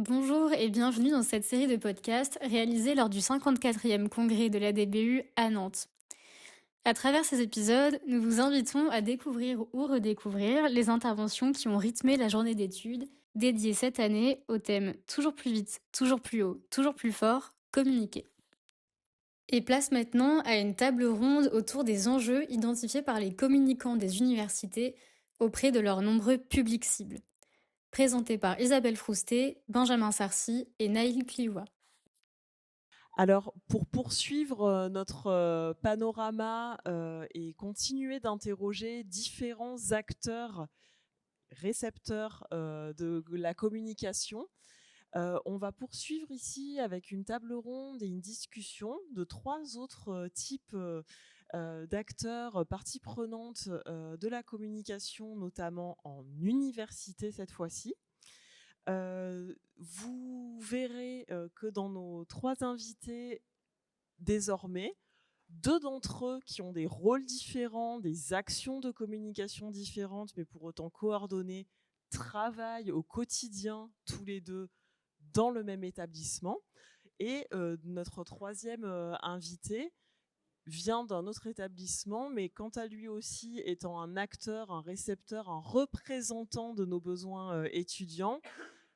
Bonjour et bienvenue dans cette série de podcasts réalisée lors du 54e congrès de l'ADBU à Nantes. À travers ces épisodes, nous vous invitons à découvrir ou redécouvrir les interventions qui ont rythmé la journée d'études dédiée cette année au thème Toujours plus vite, toujours plus haut, toujours plus fort, communiquer. Et place maintenant à une table ronde autour des enjeux identifiés par les communicants des universités auprès de leurs nombreux publics cibles. Présentée par Isabelle Froustet, Benjamin Sarcy et Naïl Clioua. Alors, pour poursuivre notre panorama et continuer d'interroger différents acteurs récepteurs de la communication, on va poursuivre ici avec une table ronde et une discussion de 3 autres types d'acteurs, parties prenantes de la communication, notamment en université cette fois-ci. Vous verrez que dans nos 3 invités, désormais, 2 d'entre eux qui ont des rôles différents, des actions de communication différentes, mais pour autant coordonnées, travaillent au quotidien tous les 2 dans le même établissement. Et notre 3e invité vient d'un autre établissement, mais quant à lui aussi étant un acteur, un récepteur, un représentant de nos besoins étudiants,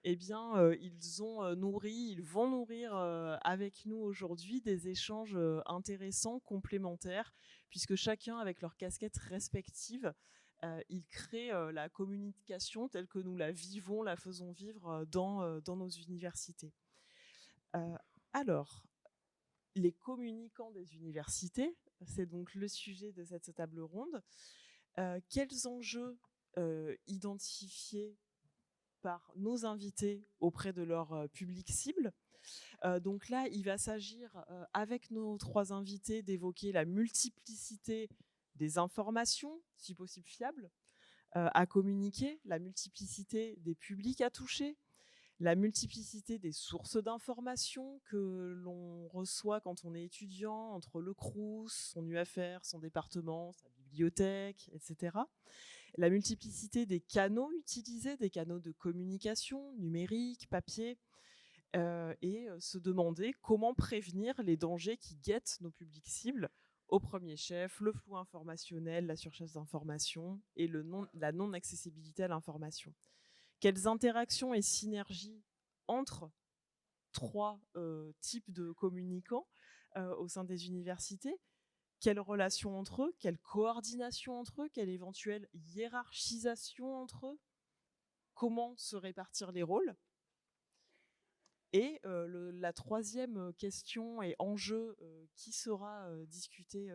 eh bien, ils vont nourrir avec nous aujourd'hui des échanges intéressants, complémentaires, puisque chacun, avec leurs casquettes respectives, ils créent la communication telle que nous la vivons, la faisons vivre dans nos universités. Euh, alors, les communicants des universités, c'est donc le sujet de cette table ronde. Quels enjeux identifiés par nos invités auprès de leur public cible. Donc là, il va s'agir, avec nos 3 invités, d'évoquer la multiplicité des informations, si possible fiables, à communiquer, la multiplicité des publics à toucher, la multiplicité des sources d'informations que l'on reçoit quand on est étudiant, entre le Crous, son UFR, son département, sa bibliothèque, etc. La multiplicité des canaux utilisés, des canaux de communication, numérique, papier, et se demander comment prévenir les dangers qui guettent nos publics cibles, au premier chef, le flou informationnel, la surchasse d'informations et la non-accessibilité à l'information. Quelles interactions et synergies entre 3 types de communicants au sein des universités? Quelle relation entre eux? Quelle coordination entre eux? Quelle éventuelle hiérarchisation entre eux? Comment se répartir les rôles? Et la 3e question et enjeu qui sera discuté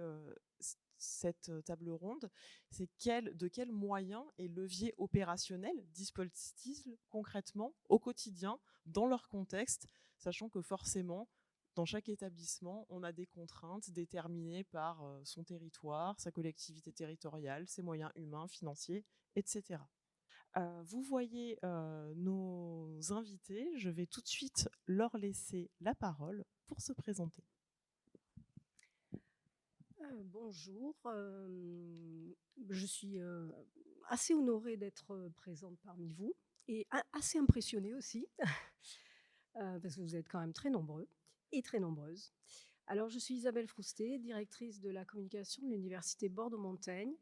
cette table ronde, c'est de quels moyens et leviers opérationnels disposent-ils concrètement au quotidien dans leur contexte, sachant que forcément, dans chaque établissement, on a des contraintes déterminées par son territoire, sa collectivité territoriale, ses moyens humains, financiers, etc. Vous voyez nos invités. Je vais tout de suite leur laisser la parole pour se présenter. Bonjour, je suis assez honorée d'être présente parmi vous et assez impressionnée aussi, parce que vous êtes quand même très nombreux et très nombreuses. Alors, je suis Isabelle Froustet, directrice de la communication de l'Université Bordeaux-Montaigne,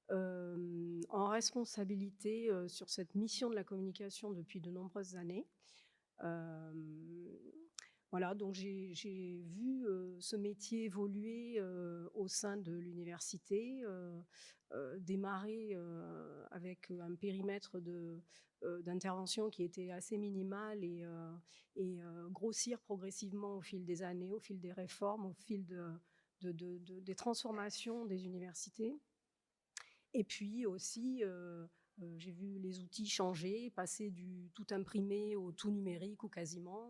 en responsabilité sur cette mission de la communication depuis de nombreuses années. Voilà, donc j'ai vu ce métier évoluer au sein de l'université, démarrer avec un périmètre d'intervention qui était assez minimal et grossir progressivement au fil des années, au fil des réformes, au fil des transformations des universités. Et puis aussi, j'ai vu les outils changer, passer du tout imprimé au tout numérique ou quasiment.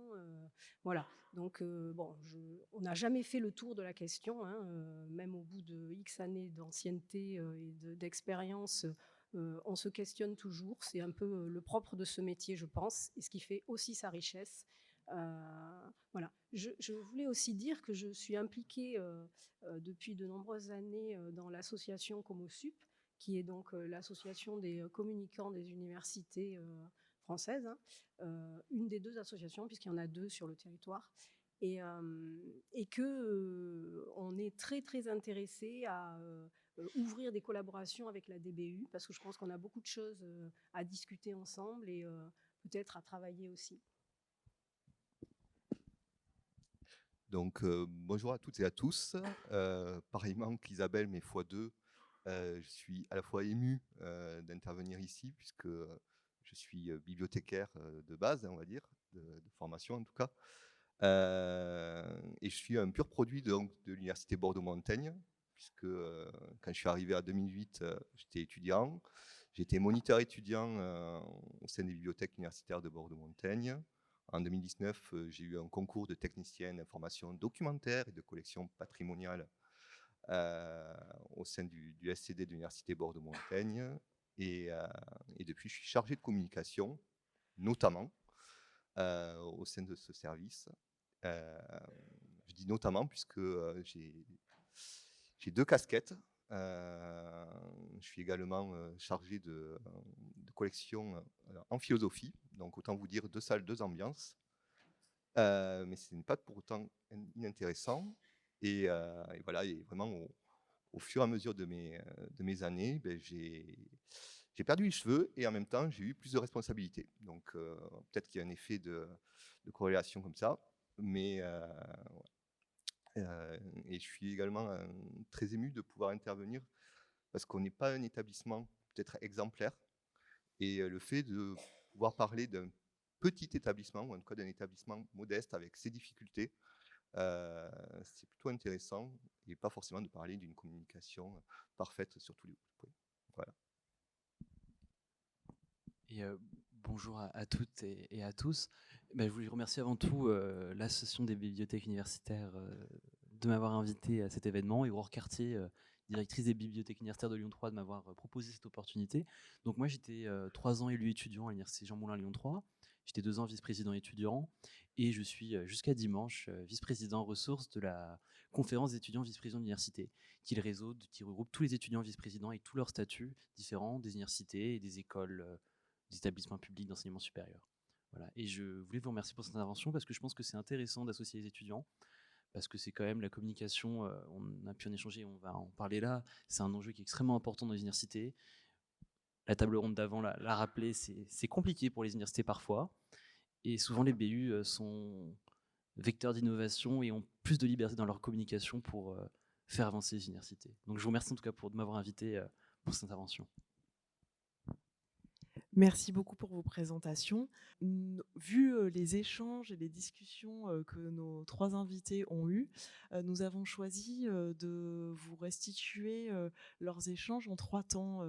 Voilà. Donc, bon, on n'a jamais fait le tour de la question, hein, même au bout de X années d'ancienneté et d'expérience. On se questionne toujours. C'est un peu le propre de ce métier, je pense, et ce qui fait aussi sa richesse. Voilà. Je voulais aussi dire que je suis impliquée depuis de nombreuses années dans l'association ComoSup, qui est donc l'association des communicants des universités française, hein, une des 2 associations, puisqu'il y en a 2 sur le territoire, et que, on est très, très intéressés à, ouvrir des collaborations avec la DBU, parce que je pense qu'on a beaucoup de choses, à discuter ensemble et peut-être à travailler aussi. Donc, bonjour à toutes et à tous. Pareillement qu'Isabelle, mais fois deux, je suis à la fois ému d'intervenir ici, puisque je suis bibliothécaire de base, on va dire, de formation en tout cas. Et je suis un pur produit donc, de l'Université Bordeaux-Montaigne, puisque quand je suis arrivé en 2008, j'étais étudiant. J'étais moniteur étudiant au sein des bibliothèques universitaires de Bordeaux-Montaigne. En 2019, j'ai eu un concours de technicien d'information documentaire et de collection patrimoniale au sein du SCD de l'Université Bordeaux-Montaigne. Et depuis, je suis chargé de communication, notamment au sein de ce service. Je dis notamment puisque j'ai 2 casquettes. Je suis également chargé de collection en philosophie, donc autant vous dire 2 salles, 2 ambiances. Mais ce n'est pas pour autant inintéressant. Et voilà, et vraiment au fur et à mesure de mes années, ben, j'ai perdu les cheveux et en même temps j'ai eu plus de responsabilités. Donc peut-être qu'il y a un effet de corrélation comme ça, mais et je suis également très ému de pouvoir intervenir parce qu'on n'est pas un établissement peut-être exemplaire et le fait de pouvoir parler d'un petit établissement ou en tout cas d'un établissement modeste avec ses difficultés, c'est plutôt intéressant et pas forcément de parler d'une communication parfaite sur tous les points. Voilà. Et bonjour à toutes et à tous. Ben, je voulais remercier avant tout l'Association des bibliothèques universitaires de m'avoir invité à cet événement et Aurore Cartier, directrice des bibliothèques universitaires de Lyon 3, de m'avoir proposé cette opportunité. Donc moi j'étais 3 ans élu étudiant à l'université Jean Moulin Lyon 3, j'étais 2 ans vice-président étudiant et je suis jusqu'à dimanche vice-président ressources de la conférence des étudiants vice-présidents de l'université, qui est le réseau qui regroupe tous les étudiants vice-présidents avec tous leurs statuts différents des universités et des écoles des établissements publics d'enseignement supérieur. Voilà. Et je voulais vous remercier pour cette intervention parce que je pense que c'est intéressant d'associer les étudiants, parce que c'est quand même la communication, on a pu en échanger, on va en parler là, c'est un enjeu qui est extrêmement important dans les universités. La table ronde d'avant l'a rappelé, c'est compliqué pour les universités parfois, et souvent les BU sont vecteurs d'innovation et ont plus de liberté dans leur communication pour faire avancer les universités. Donc je vous remercie en tout cas de m'avoir invité pour cette intervention. Merci beaucoup pour vos présentations. Vu les échanges et les discussions que nos 3 invités ont eus, nous avons choisi de vous restituer leurs échanges en 3 temps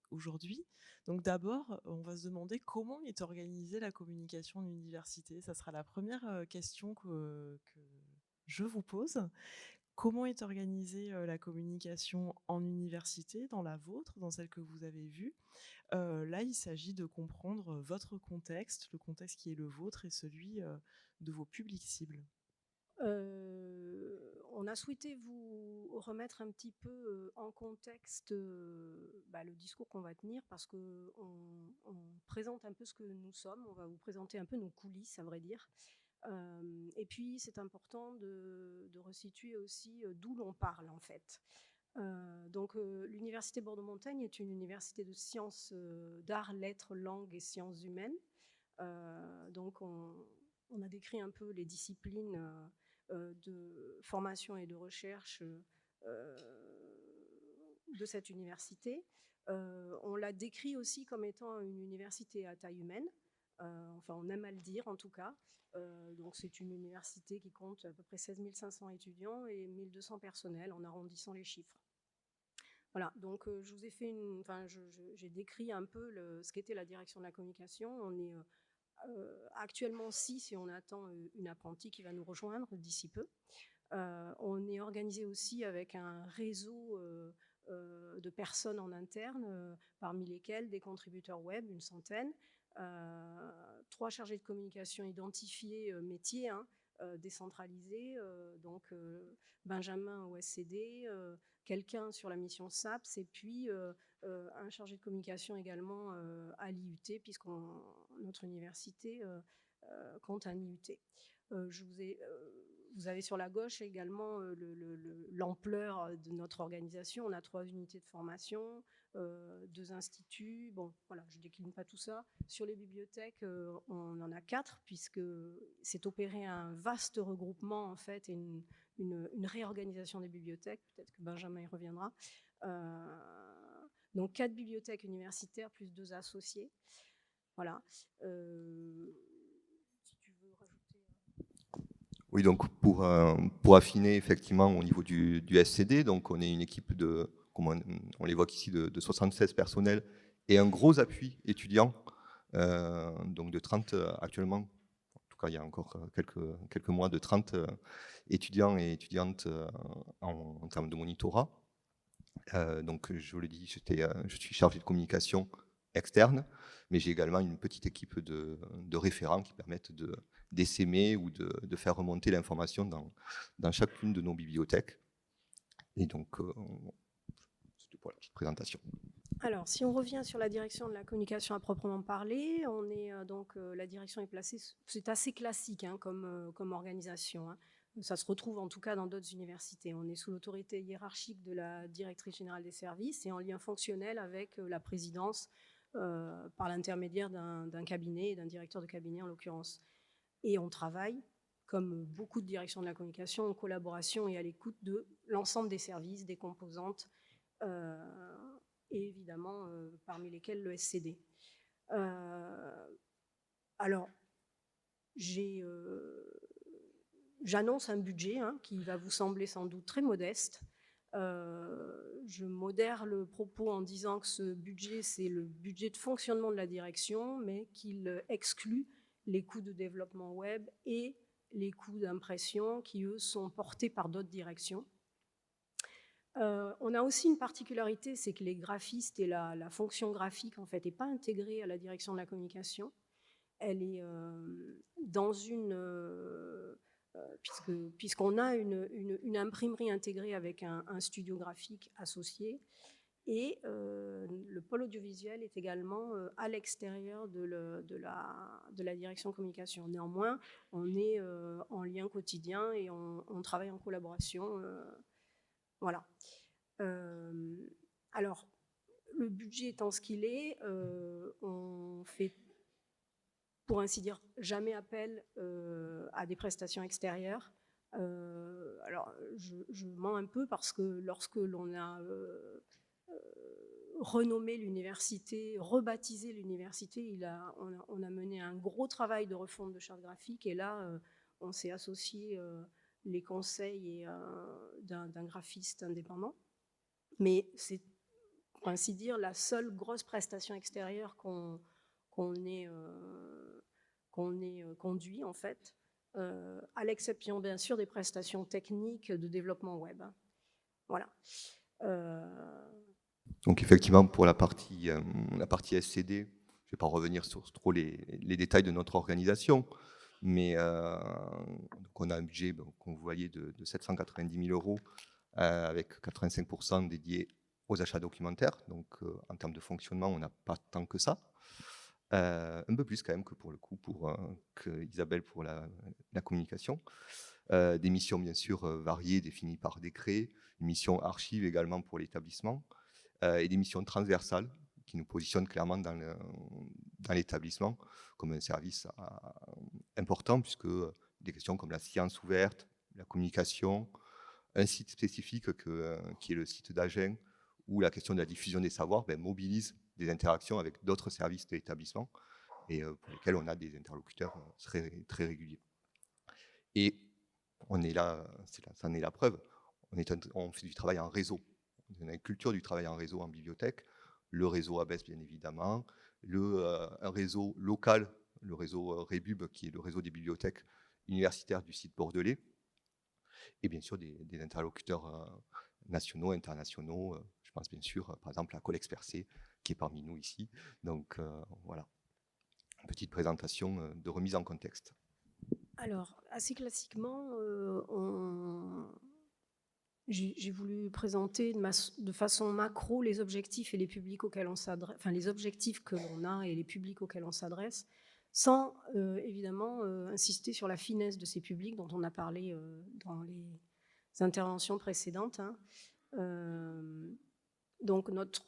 aujourd'hui. Donc d'abord, on va se demander comment est organisée la communication en université. Ça sera la première question que je vous pose. Comment est organisée la communication en université, dans la vôtre, dans celle que vous avez vue? Là, il s'agit de comprendre votre contexte, le contexte qui est le vôtre et celui de vos publics cibles. On a souhaité vous remettre un petit peu en contexte le discours qu'on va tenir, parce qu'on présente un peu ce que nous sommes, on va vous présenter un peu nos coulisses, à vrai dire. Et puis c'est important de resituer aussi d'où l'on parle en fait. Donc l'Université Bordeaux-Montaigne est une université de sciences, d'arts, lettres, langues et sciences humaines. Donc on a décrit un peu les disciplines de formation et de recherche de cette université. On l'a décrit aussi comme étant une université à taille humaine. Enfin, on aime à le dire en tout cas. Donc c'est une université qui compte à peu près 16 500 étudiants et 1200 personnels en arrondissant les chiffres. Voilà, donc je vous ai fait j'ai décrit un peu ce qu'était la direction de la communication. On est actuellement 6 et on attend une apprentie qui va nous rejoindre d'ici peu. On est organisé aussi avec un réseau de personnes en interne, parmi lesquelles des contributeurs web, une centaine, 3 chargés de communication identifiés métiers, décentralisés, donc Benjamin au SCD, quelqu'un sur la mission SAPS et puis un chargé de communication également à l'IUT, notre université compte un IUT. Vous avez sur la gauche également l'ampleur de notre organisation. On a 3 unités de formation, 2 instituts. Bon, voilà, je ne décline pas tout ça. Sur les bibliothèques, on en a 4, puisque s'est opéré un vaste regroupement, en fait, et une réorganisation des bibliothèques. Peut-être que Benjamin y reviendra. Donc 4 bibliothèques universitaires plus 2 associés. Voilà. Si tu veux rajouter. Oui, donc pour affiner effectivement au niveau du SCD, donc on est une équipe de, comme on l'évoque ici, de 76 personnels et un gros appui étudiant, donc de 30 actuellement. En tout cas, il y a encore quelques mois, de 30 étudiants et étudiantes en termes de monitorat. Donc, je vous l'ai dit, je suis chargé de communication externe, mais j'ai également une petite équipe de référents qui permettent d'essaimer ou de faire remonter l'information dans chacune de nos bibliothèques. Et donc, c'était pour la petite présentation. Alors, si on revient sur la direction de la communication à proprement parler, on est la direction est placée, c'est assez classique comme organisation. Ça se retrouve en tout cas dans d'autres universités. On est sous l'autorité hiérarchique de la directrice générale des services et en lien fonctionnel avec la présidence par l'intermédiaire d'un cabinet et d'un directeur de cabinet en l'occurrence. Et on travaille, comme beaucoup de directions de la communication, en collaboration et à l'écoute de l'ensemble des services, des composantes, et évidemment parmi lesquels le SCD. Alors, j'annonce un budget qui va vous sembler sans doute très modeste. Je modère le propos en disant que ce budget, c'est le budget de fonctionnement de la direction, mais qu'il exclut les coûts de développement web et les coûts d'impression qui, eux, sont portés par d'autres directions. On a aussi une particularité, c'est que les graphistes et la fonction graphique, en fait, n'est pas intégrée à la direction de la communication. Elle est dans puisqu'on a une imprimerie intégrée avec un studio graphique associé, et le pôle audiovisuel est également à l'extérieur de la direction communication. Néanmoins, on est en lien quotidien et on travaille en collaboration. Voilà. Alors, le budget étant ce qu'il est, on fait, pour ainsi dire, jamais appel à des prestations extérieures. Alors, je mens un peu parce que lorsque l'on a renommé l'université, rebaptisé l'université, on a mené un gros travail de refonte de charte graphique, et là, on s'est associé les conseils d'un graphiste indépendant. Mais c'est, pour ainsi dire, la seule grosse prestation extérieure qu'on ait conduit, en fait, à l'exception, bien sûr, des prestations techniques de développement web. Voilà. Donc, effectivement, pour la partie SCD, je ne vais pas revenir sur trop les détails de notre organisation, mais donc on a un budget, comme vous voyez, de 790 000 € avec 85% dédiés aux achats documentaires. Donc, en termes de fonctionnement, on n'a pas tant que ça. Un peu plus quand même que pour le coup, que Isabelle pour la communication. Des missions bien sûr variées, définies par décret, une mission archive également pour l'établissement, et des missions transversales qui nous positionnent clairement dans l'établissement comme un service important, puisque des questions comme la science ouverte, la communication, un site spécifique qui est le site d'Agen, où la question de la diffusion des savoirs mobilise des interactions avec d'autres services de l'établissement et pour lesquels on a des interlocuteurs très, très réguliers. Et on est là, ça en est la preuve, on fait du travail en réseau. On a une culture du travail en réseau en bibliothèque, le réseau ABES bien évidemment, un réseau local, le réseau REBUB qui est le réseau des bibliothèques universitaires du site bordelais, et bien sûr des interlocuteurs nationaux, internationaux. Je pense bien sûr, par exemple, à Colexpercé, qui est parmi nous ici. Donc voilà, une petite présentation de remise en contexte. Alors, assez classiquement, j'ai voulu présenter de façon macro les objectifs et les publics auxquels on s'adresse, enfin les objectifs que l'on a et les publics auxquels on s'adresse, sans évidemment insister sur la finesse de ces publics dont on a parlé dans les interventions précédentes. Hein. Donc notre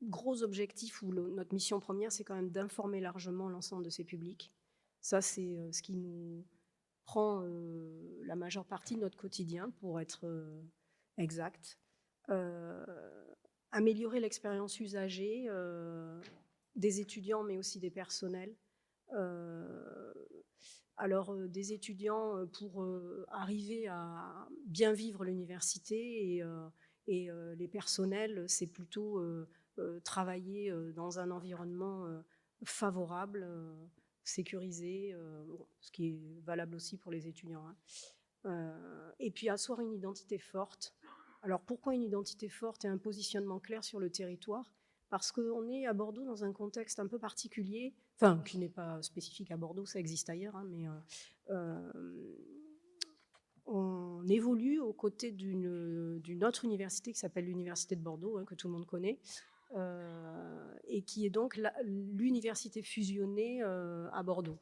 gros objectif ou notre mission première, c'est quand même d'informer largement l'ensemble de ces publics. Ça, c'est ce qui nous prend la majeure partie de notre quotidien, pour être exact. Améliorer l'expérience usagée des étudiants, mais aussi des personnels. Alors, des étudiants pour arriver à bien vivre l'université, et les personnels, c'est plutôt travailler dans un environnement favorable, sécurisé, ce qui est valable aussi pour les étudiants. Hein. Et puis asseoir une identité forte. Alors pourquoi une identité forte et un positionnement clair sur le territoire ? Parce qu'on est à Bordeaux dans un contexte un peu particulier, enfin qui n'est pas spécifique à Bordeaux, ça existe ailleurs, hein, mais on évolue aux côtés d'une autre université qui s'appelle l'Université de Bordeaux, hein, que tout le monde connaît, et qui est donc l'université fusionnée à Bordeaux.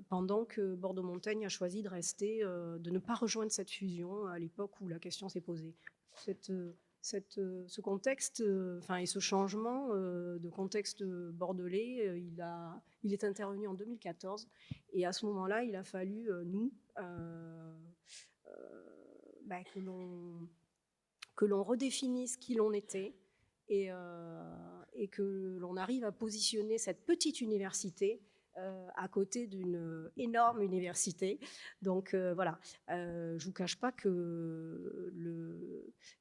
Pendant que Bordeaux-Montaigne a choisi de rester, de ne pas rejoindre cette fusion à l'époque où la question s'est posée. Ce contexte, et ce changement de contexte bordelais, il est intervenu en 2014, et à ce moment-là, il a fallu, nous, que l'on redéfinisse qui l'on était, et que l'on arrive à positionner cette petite université à côté d'une énorme université. Donc voilà, je ne vous cache pas que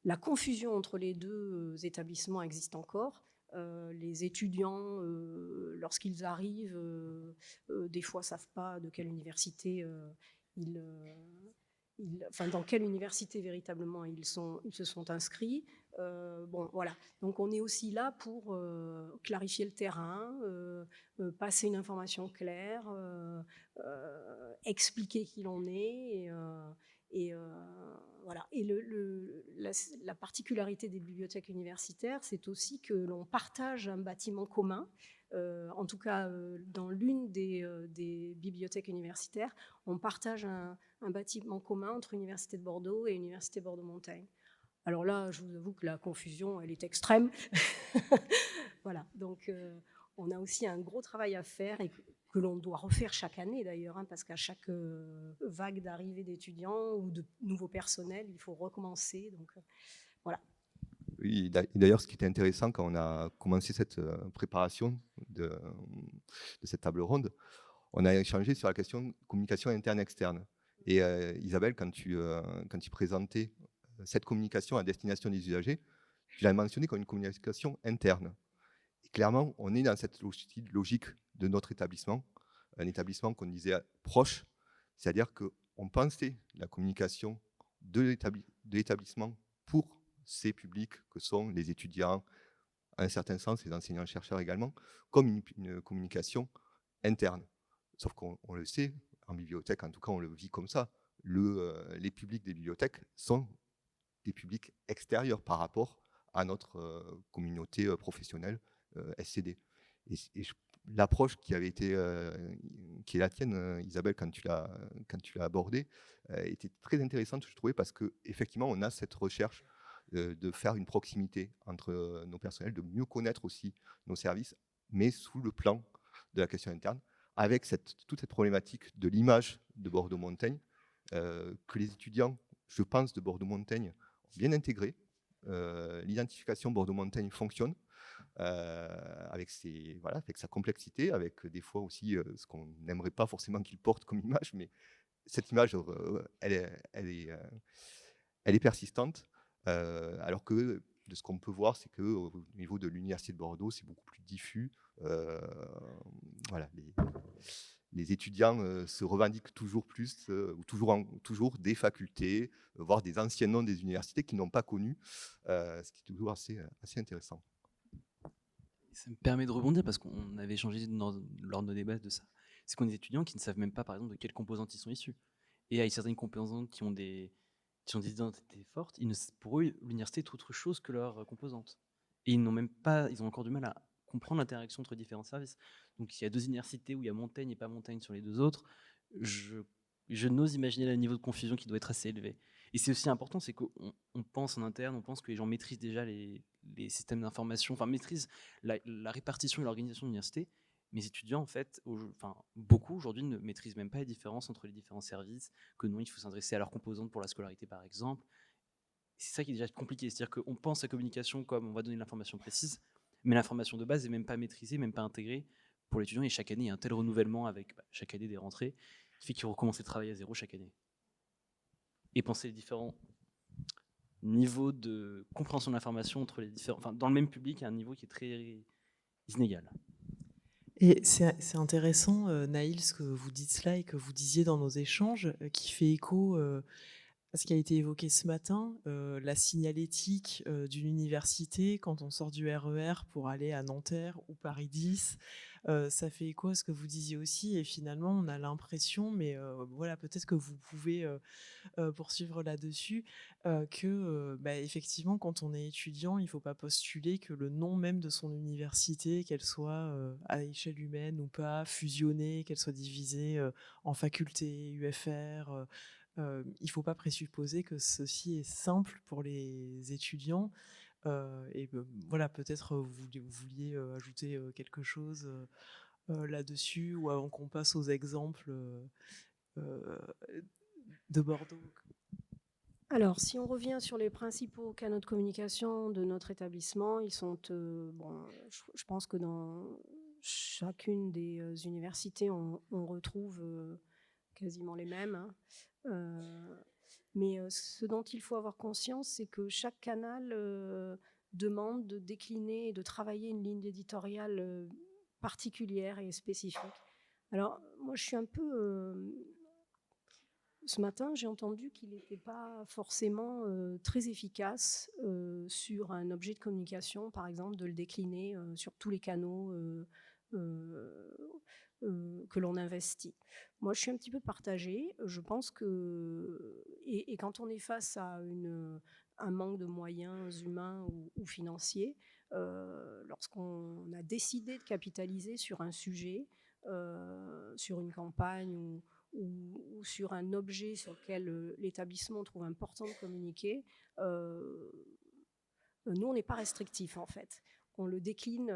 la confusion entre les deux établissements existe encore. Les étudiants, lorsqu'ils arrivent, des fois ne savent pas de quelle université dans quelle université véritablement ils se sont inscrits. Bon, voilà. Donc on est aussi là pour clarifier le terrain, passer une information claire, expliquer qui l'on est, et voilà. Et la particularité des bibliothèques universitaires, c'est aussi que l'on partage un bâtiment commun. En tout cas, dans l'une des bibliothèques universitaires, on partage un bâtiment commun entre l'Université de Bordeaux et l'Université Bordeaux-Montaigne. Alors là, je vous avoue que la confusion, elle est extrême. Voilà, donc on a aussi un gros travail à faire, et que l'on doit refaire chaque année d'ailleurs, hein, parce qu'à chaque vague d'arrivée d'étudiants ou de nouveaux personnels, il faut recommencer. Donc voilà. Oui, d'ailleurs, ce qui était intéressant quand on a commencé cette préparation de cette table ronde, on a échangé sur la question de communication interne-externe. Et Isabelle, quand tu présentais cette communication à destination des usagers, tu l'as mentionné comme une communication interne. Et clairement, on est dans cette logique de notre établissement, un établissement qu'on disait proche, c'est-à-dire qu'on pensait la communication de l'établissement pour ces publics que sont les étudiants, à un certain sens les enseignants-chercheurs également, comme une communication interne. Sauf qu'on le sait, en bibliothèque, en tout cas on le vit comme ça, les publics des bibliothèques sont des publics extérieurs par rapport à notre communauté professionnelle SCD. Et l'approche qui avait été, qui est la tienne, Isabelle, quand tu l'as abordée, était très intéressante, je trouvais, parce qu'effectivement, on a cette recherche de faire une proximité entre nos personnels, de mieux connaître aussi nos services, mais sous le plan de la question interne, avec toute cette problématique de l'image de Bordeaux-Montaigne, que les étudiants, je pense, de Bordeaux-Montaigne ont bien intégré. L'identification Bordeaux-Montaigne fonctionne, avec sa complexité, avec des fois aussi ce qu'on n'aimerait pas forcément qu'il porte comme image, mais cette image, elle est persistante, alors que de ce qu'on peut voir, c'est qu'au niveau de l'Université de Bordeaux, c'est beaucoup plus diffus. Voilà, les étudiants se revendiquent toujours plus, ou toujours des facultés, voire des anciens noms des universités qu'ils n'ont pas connus, ce qui est toujours assez intéressant. Ça me permet de rebondir parce qu'on avait échangé lors de nos débats de ça. C'est qu'on a des étudiants qui ne savent même pas, par exemple, de quelles composantes ils sont issus. Et il y a certaines composantes qui qui ont des identités fortes, pour eux, l'université est autre chose que leur composante. Et ils ont encore du mal à comprendre l'interaction entre différents services. Donc il y a 2 universités où il y a Montaigne et pas Montaigne sur les 2 autres. Je n'ose imaginer le niveau de confusion qui doit être assez élevé. Et c'est aussi important, c'est qu'on pense en interne, on pense que les gens maîtrisent déjà les systèmes d'information, enfin maîtrisent la répartition et l'organisation de l'université. Mes étudiants, en fait, beaucoup aujourd'hui ne maîtrisent même pas la différence entre les différents services, que non, il faut s'adresser à leurs composantes pour la scolarité, par exemple. C'est ça qui est déjà compliqué, c'est-à-dire qu'on pense à communication comme on va donner l'information précise, mais l'information de base n'est même pas maîtrisée, même pas intégrée pour l'étudiant, et chaque année, il y a un tel renouvellement avec chaque année des rentrées, qui fait qu'il faut recommencer le travail à zéro chaque année. Et penser les différents niveaux de compréhension de l'information entre les différents... Enfin, dans le même public, il y a un niveau qui est très inégal. Et c'est intéressant, Naïl, ce que vous dites là et que vous disiez dans nos échanges, qui fait écho à ce qui a été évoqué ce matin, la signalétique d'une université quand on sort du RER pour aller à Nanterre ou Paris 10. Ça fait écho à ce que vous disiez aussi, et finalement on a l'impression, mais voilà, peut-être que vous pouvez poursuivre là-dessus, que effectivement quand on est étudiant, il ne faut pas postuler que le nom même de son université, qu'elle soit à échelle humaine ou pas, fusionnée, qu'elle soit divisée en facultés, UFR. Il ne faut pas présupposer que ceci est simple pour les étudiants. Voilà, peut-être vous vouliez ajouter quelque chose là-dessus, ou avant qu'on passe aux exemples de Bordeaux. Alors, si on revient sur les principaux canaux de communication de notre établissement, ils sont, je pense que dans chacune des universités, on retrouve quasiment les mêmes, hein. Mais ce dont il faut avoir conscience, c'est que chaque canal demande de décliner et de travailler une ligne éditoriale particulière et spécifique. Alors, moi, je suis un peu... ce matin, j'ai entendu qu'il n'était pas forcément très efficace sur un objet de communication, par exemple, de le décliner sur tous les canaux que l'on investit. Moi, je suis un petit peu partagée. Je pense que... Et quand on est face à un manque de moyens humains ou financiers, lorsqu'on a décidé de capitaliser sur un sujet, sur une campagne ou sur un objet sur lequel l'établissement trouve important de communiquer, nous, on n'est pas restrictif en fait. On le décline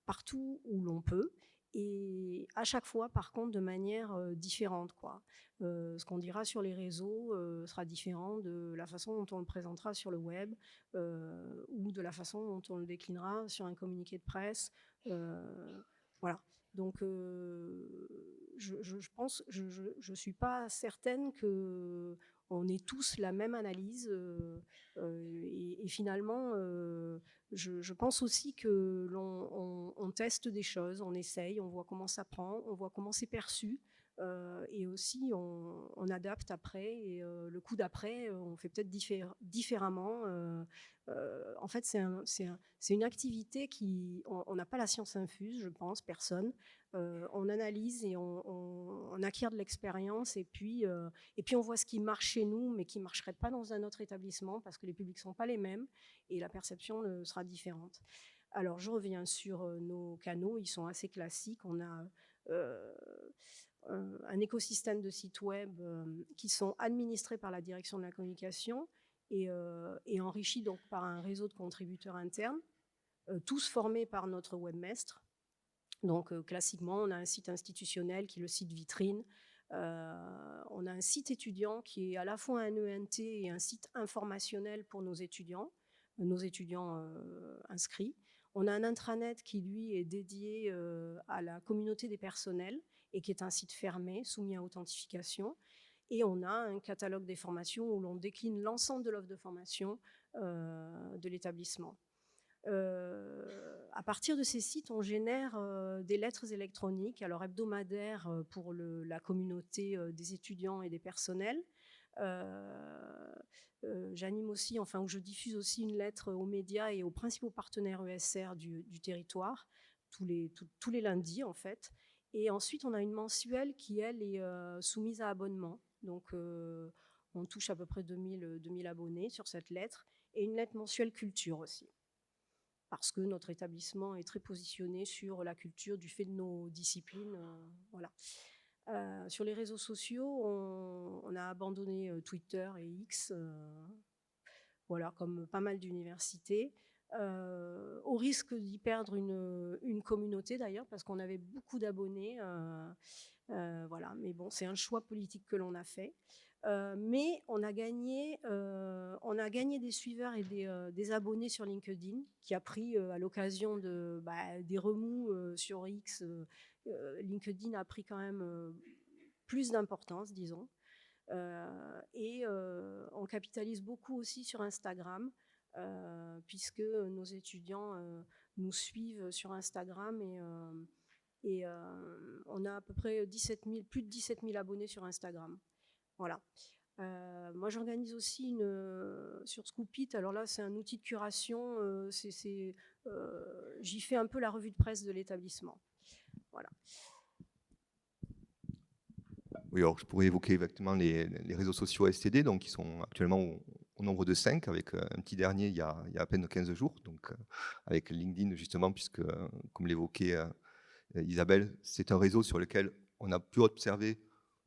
partout où l'on peut, et à chaque fois, par contre, de manière différente, quoi. Ce qu'on dira sur les réseaux sera différent de la façon dont on le présentera sur le web ou de la façon dont on le déclinera sur un communiqué de presse. Voilà. Donc, je pense, je suis pas certaine que on ait tous la même analyse et finalement, je pense aussi que on teste des choses, on essaye, on voit comment ça prend, on voit comment c'est perçu. Et aussi on adapte après, et le coup d'après on fait peut-être différemment. En fait c'est une activité qui, on n'a pas la science infuse, je pense, personne. On analyse et on acquiert de l'expérience, et puis on voit ce qui marche chez nous mais qui ne marcherait pas dans un autre établissement parce que les publics ne sont pas les mêmes et la perception sera différente. Alors je reviens sur nos canaux, ils sont assez classiques. On a un écosystème de sites web qui sont administrés par la direction de la communication et enrichis donc par un réseau de contributeurs internes, tous formés par notre webmestre. Donc classiquement, on a un site institutionnel qui est le site vitrine. On a un site étudiant qui est à la fois un ENT et un site informationnel pour nos étudiants inscrits. On a un intranet qui, lui, est dédié à la communauté des personnels et qui est un site fermé, soumis à authentification. Et on a un catalogue des formations où l'on décline l'ensemble de l'offre de formation de l'établissement. À partir de ces sites, on génère des lettres électroniques, alors hebdomadaires pour la communauté des étudiants et des personnels. J'anime aussi, où je diffuse aussi une lettre aux médias et aux principaux partenaires ESR du territoire, tous les lundis en fait. Et ensuite, on a une mensuelle qui, elle, est soumise à abonnement. Donc, On touche à peu près 2000 abonnés sur cette lettre, et une lettre mensuelle culture aussi, parce que notre établissement est très positionné sur la culture du fait de nos disciplines. Voilà. Sur les réseaux sociaux, on a abandonné Twitter et X, voilà, comme pas mal d'universités, au risque d'y perdre une communauté d'ailleurs, parce qu'on avait beaucoup d'abonnés. Voilà, mais bon, c'est un choix politique que l'on a fait. Mais on a gagné des suiveurs et des abonnés sur LinkedIn, qui a pris à l'occasion des remous sur X. LinkedIn a pris quand même plus d'importance, disons. Et on capitalise beaucoup aussi sur Instagram, puisque nos étudiants nous suivent sur Instagram, et on a à peu près plus de 17 000 abonnés sur Instagram. Voilà. Moi, j'organise aussi sur Scoopit. Alors là, c'est un outil de curation. J'y fais un peu la revue de presse de l'établissement. Voilà. Oui, alors je pourrais évoquer exactement les réseaux sociaux STD, donc qui sont actuellement au nombre de 5, avec un petit dernier il y a à peine 15 jours, donc avec LinkedIn justement, puisque comme l'évoquait Isabelle, c'est un réseau sur lequel on a pu observer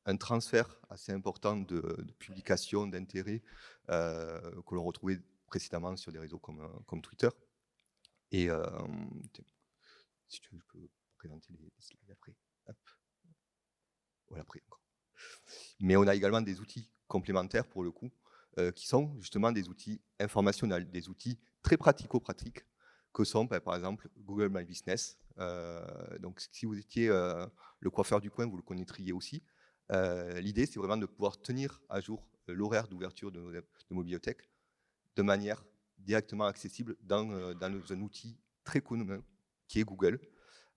un transfert assez important de publications, d'intérêts que l'on retrouvait précédemment sur des réseaux comme Twitter. Et si tu veux, je peux présenter les slides après. Hop. Voilà, après encore. Mais on a également des outils complémentaires pour le coup, qui sont justement des outils informationnels, des outils très pratico-pratiques, que sont par exemple Google My Business. Donc si vous étiez le coiffeur du coin, vous le connaîtriez aussi. L'idée, c'est vraiment de pouvoir tenir à jour l'horaire d'ouverture de nos bibliothèques de manière directement accessible dans un outil très commun qui est Google.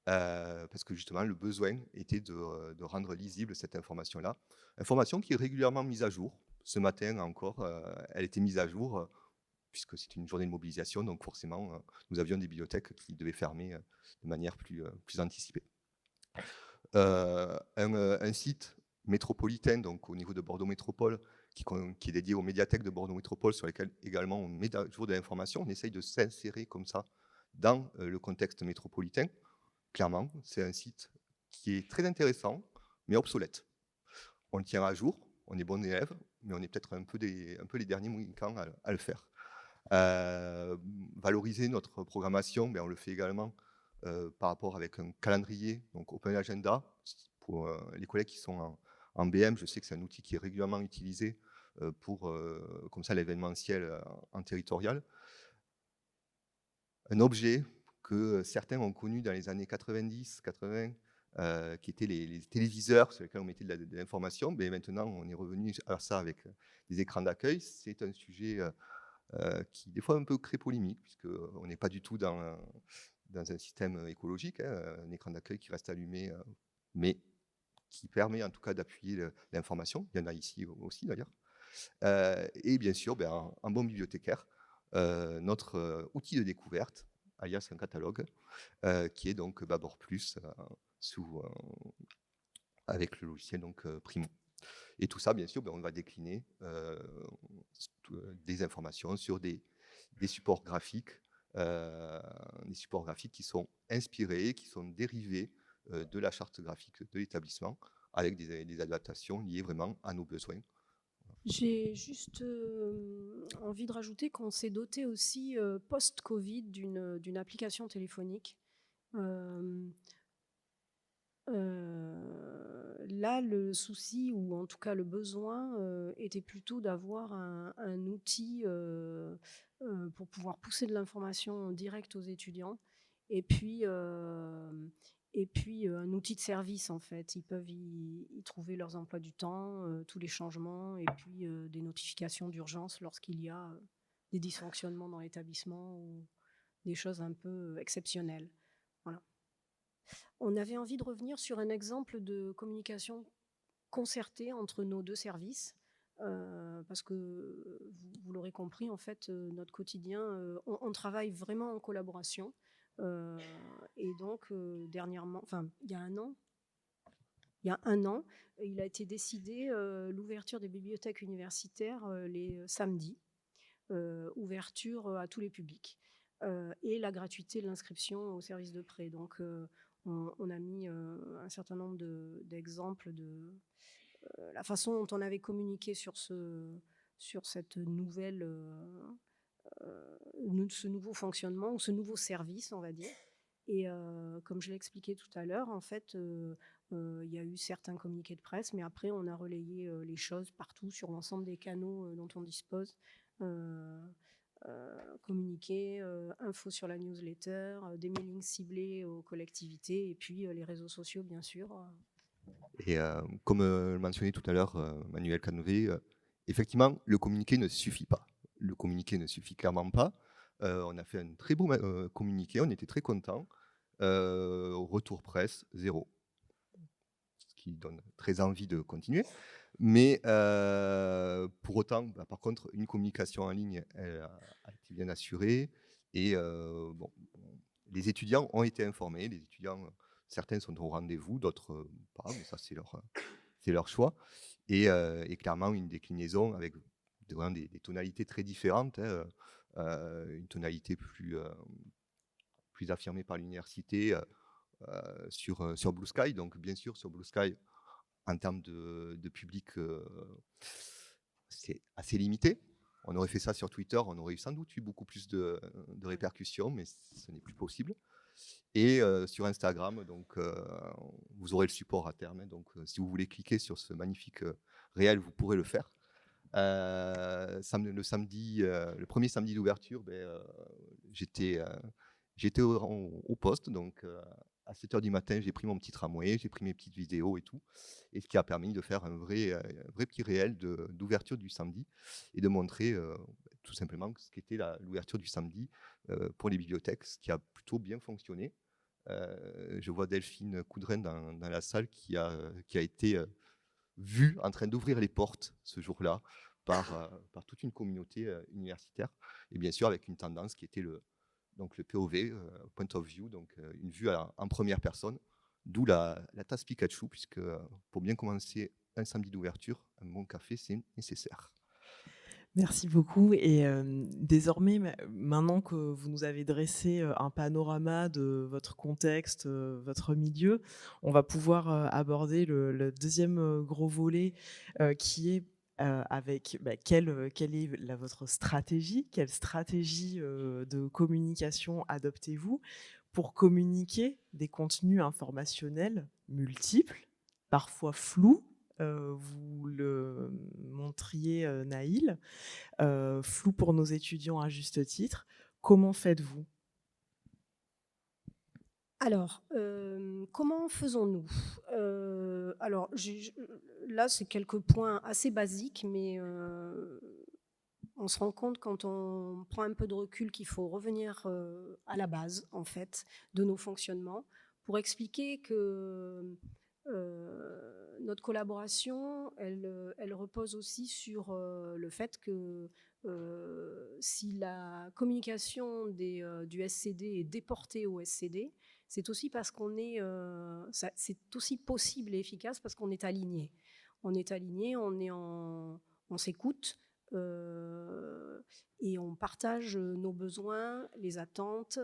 Parce que justement, le besoin était de rendre lisible cette information-là. Information qui est régulièrement mise à jour. Ce matin encore, elle était mise à jour, puisque c'est une journée de mobilisation, donc forcément, nous avions des bibliothèques qui devaient fermer de manière plus anticipée. Un site métropolitain, donc au niveau de Bordeaux Métropole, qui est dédié aux médiathèques de Bordeaux Métropole, sur lesquelles également on met à jour de l'information. On essaye de s'insérer comme ça dans le contexte métropolitain. Clairement, c'est un site qui est très intéressant, mais obsolète. On le tient à jour, on est bon élève, mais on est peut-être un peu les derniers mohicans à le faire. Valoriser notre programmation, on le fait également par rapport avec un calendrier, donc Open Agenda. Pour les collègues qui sont en BM, je sais que c'est un outil qui est régulièrement utilisé pour comme ça l'événementiel en territorial. Un objet que certains ont connu dans les années 90, 80, qui étaient les téléviseurs sur lesquels on mettait de l'information. Mais maintenant, on est revenu à ça avec des écrans d'accueil. C'est un sujet qui, des fois, un peu crée polémique, puisqu'on n'est pas du tout dans un système écologique. Un écran d'accueil qui reste allumé, mais qui permet en tout cas d'appuyer l'information. Il y en a ici aussi, d'ailleurs. Et bien sûr, un bon bibliothécaire, notre outil de découverte, alias un catalogue, qui est donc Babord Plus avec le logiciel donc Primo. Et tout ça, bien sûr, on va décliner des informations sur des supports graphiques, qui sont inspirés, qui sont dérivés de la charte graphique de l'établissement, avec des adaptations liées vraiment à nos besoins. J'ai juste envie de rajouter qu'on s'est doté aussi post-Covid d'une application téléphonique. Là, le souci, ou en tout cas le besoin, était plutôt d'avoir un outil pour pouvoir pousser de l'information directe aux étudiants, et puis un outil de service en fait. Ils peuvent y trouver leurs emplois du temps, tous les changements, et puis des notifications d'urgence lorsqu'il y a des dysfonctionnements dans l'établissement ou des choses un peu exceptionnelles. Voilà. On avait envie de revenir sur un exemple de communication concertée entre nos deux services, parce que vous l'aurez compris, en fait, notre quotidien, on travaille vraiment en collaboration. Et donc, dernièrement, enfin, il y a un an, il y a 1 an, il a été décidé l'ouverture des bibliothèques universitaires les samedis, ouverture à tous les publics, et la gratuité de l'inscription au service de prêt. Donc, on a mis un certain nombre d'exemples de la façon dont on avait communiqué sur cette nouvelle, ce nouveau fonctionnement ou ce nouveau service, on va dire. Et comme je l'ai expliqué tout à l'heure, en fait, il y a eu certains communiqués de presse, mais après, on a relayé les choses partout sur l'ensemble des canaux dont on dispose. Communiqués, infos sur la newsletter, des mailings ciblés aux collectivités et puis les réseaux sociaux, bien sûr. Et comme le mentionnait tout à l'heure Manuel Canové, effectivement, le communiqué ne suffit pas. Le communiqué ne suffit clairement pas. On a fait un très beau communiqué, on était très contents. Retour presse, 0. Ce qui donne très envie de continuer. Mais pour autant, par contre, une communication en ligne elle a été bien assurée. Et bon, les étudiants ont été informés. Les étudiants, certains sont au rendez-vous, d'autres pas, mais ça, c'est leur choix. Et clairement, une déclinaison avec vraiment des tonalités très différentes. Une tonalité plus affirmée par l'université sur Blue Sky. Donc, bien sûr, sur Blue Sky, en termes de public, c'est assez limité. On aurait fait ça sur Twitter, on aurait sans doute eu beaucoup plus de répercussions, mais ce n'est plus possible. Et sur Instagram, donc, vous aurez le support à terme. Donc, si vous voulez cliquer sur ce magnifique réel, vous pourrez le faire. Le premier samedi d'ouverture, j'étais au poste, donc à 7h du matin, j'ai pris mon petit tramway, j'ai pris mes petites vidéos et tout, et ce qui a permis de faire un vrai petit réel d'ouverture du samedi et de montrer tout simplement ce qu'était l'ouverture du samedi pour les bibliothèques, ce qui a plutôt bien fonctionné. Je vois Delphine Coudrin dans la salle qui a été vue en train d'ouvrir les portes ce jour-là par toute une communauté universitaire, et bien sûr avec une tendance qui était le POV, point of view, donc une vue en première personne, d'où la tasse Pikachu, puisque pour bien commencer un samedi d'ouverture, un bon café, c'est nécessaire. Merci beaucoup. Et désormais, maintenant que vous nous avez dressé un panorama de votre contexte, votre milieu, on va pouvoir aborder le deuxième gros volet qui est avec quelle est votre stratégie, quelle stratégie de communication adoptez-vous pour communiquer des contenus informationnels multiples, parfois flous. Vous le montriez, Naïl, flou pour nos étudiants à juste titre. Comment faites-vous ? Alors, comment faisons-nous ? Alors, là, c'est quelques points assez basiques, mais on se rend compte quand on prend un peu de recul qu'il faut revenir à la base, en fait, de nos fonctionnements pour expliquer que notre collaboration, elle repose aussi sur le fait que si la communication du SCD est déportée au SCD, c'est aussi parce c'est aussi possible et efficace parce qu'on est aligné. On est aligné, on s'écoute et on partage nos besoins, les attentes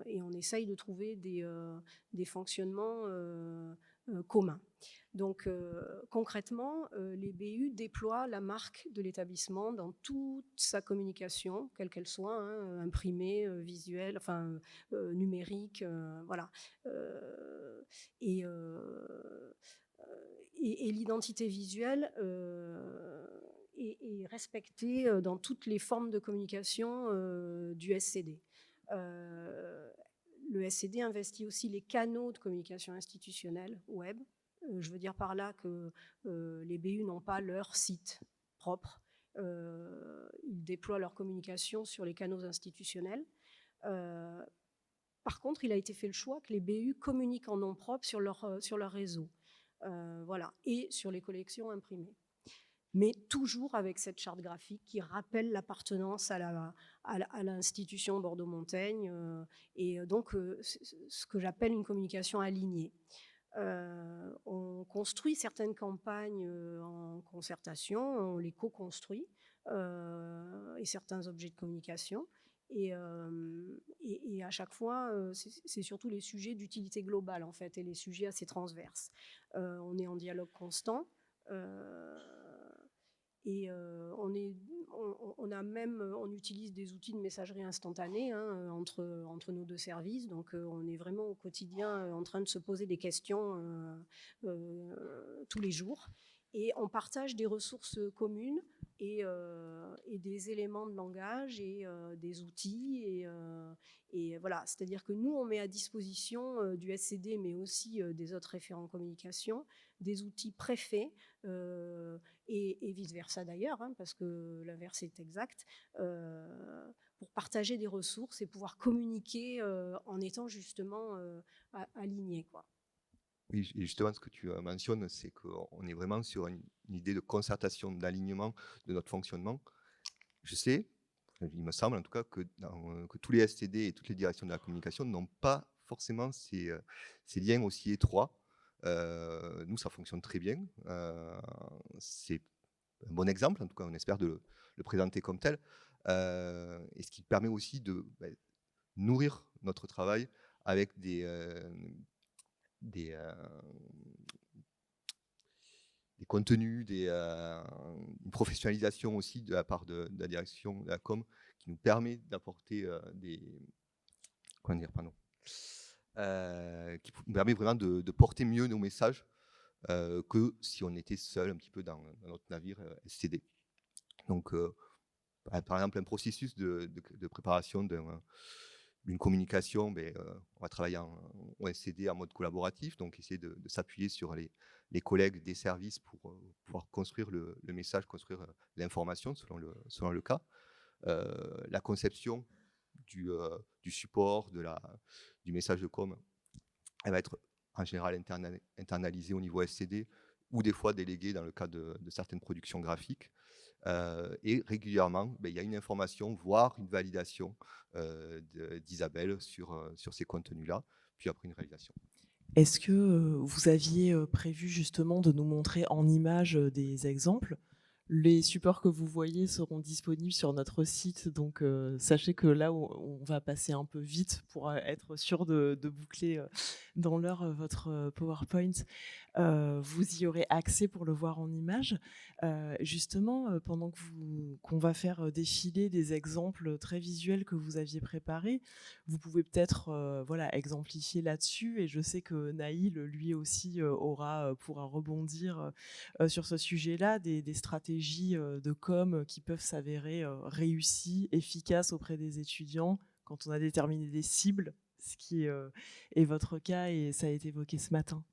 et on essaye de trouver des fonctionnements communs. Donc concrètement, les BU déploient la marque de l'établissement dans toute sa communication, quelle qu'elle soit, imprimée, visuelle, enfin numérique, voilà. Et l'identité visuelle est respectée dans toutes les formes de communication du SCD. Le SCD investit aussi les canaux de communication institutionnelle web. Je veux dire par là que les BU n'ont pas leur site propre. Ils déploient leur communication sur les canaux institutionnels. Par contre, il a été fait le choix que les BU communiquent en nom propre sur leur réseau. Voilà, et sur les collections imprimées. Mais toujours avec cette charte graphique qui rappelle l'appartenance à l'institution Bordeaux-Montaigne et donc ce que j'appelle une communication alignée. On construit certaines campagnes en concertation, on les co-construit, et certains objets de communication. Et à chaque fois, c'est surtout les sujets d'utilité globale, en fait, et les sujets assez transverses. On est en dialogue constant. Et on utilise des outils de messagerie instantanée entre nos deux services. Donc, on est vraiment au quotidien en train de se poser des questions tous les jours. Et on partage des ressources communes et des éléments de langage et des outils. Et voilà, c'est-à-dire que nous, on met à disposition du SCD, mais aussi des autres référents communication, des outils préfaits, et vice-versa d'ailleurs, parce que l'inverse est exact, pour partager des ressources et pouvoir communiquer en étant justement alignés, quoi. Oui, et justement, ce que tu mentionnes, c'est qu'on est vraiment sur une idée de concertation, d'alignement de notre fonctionnement. Je sais, il me semble en tout cas, que tous les STD et toutes les directions de la communication n'ont pas forcément ces liens aussi étroits. Nous, ça fonctionne très bien. C'est un bon exemple, en tout cas, on espère de le présenter comme tel. Et ce qui permet aussi de nourrir notre travail avec des contenus, une professionnalisation aussi de la part de la direction de la com qui nous permet d'apporter qui nous permet vraiment de porter mieux nos messages que si on était seul un petit peu dans notre navire SCD. Donc, par exemple, un processus de préparation d'une communication, on va travailler en SCD en mode collaboratif, donc essayer de s'appuyer sur les collègues des services pour pouvoir construire le message, construire l'information selon le cas. La conception du support, du message de com, elle va être en général internalisée au niveau SCD ou des fois déléguée dans le cas de certaines productions graphiques. Et régulièrement, il y a une information, voire une validation d'Isabelle sur ces contenus-là, puis après une réalisation. Est-ce que vous aviez prévu justement de nous montrer en images des exemples ? Les supports que vous voyez seront disponibles sur notre site, donc sachez que là, on va passer un peu vite pour être sûr de boucler dans l'heure votre PowerPoint. Vous y aurez accès pour le voir en images. Justement, pendant qu'on va faire défiler des exemples très visuels que vous aviez préparés, vous pouvez peut-être exemplifier là-dessus. Et je sais que Naïl, lui aussi, pourra rebondir sur ce sujet-là, des stratégies de com qui peuvent s'avérer réussies, efficaces auprès des étudiants quand on a déterminé des cibles, ce qui est votre cas et ça a été évoqué ce matin.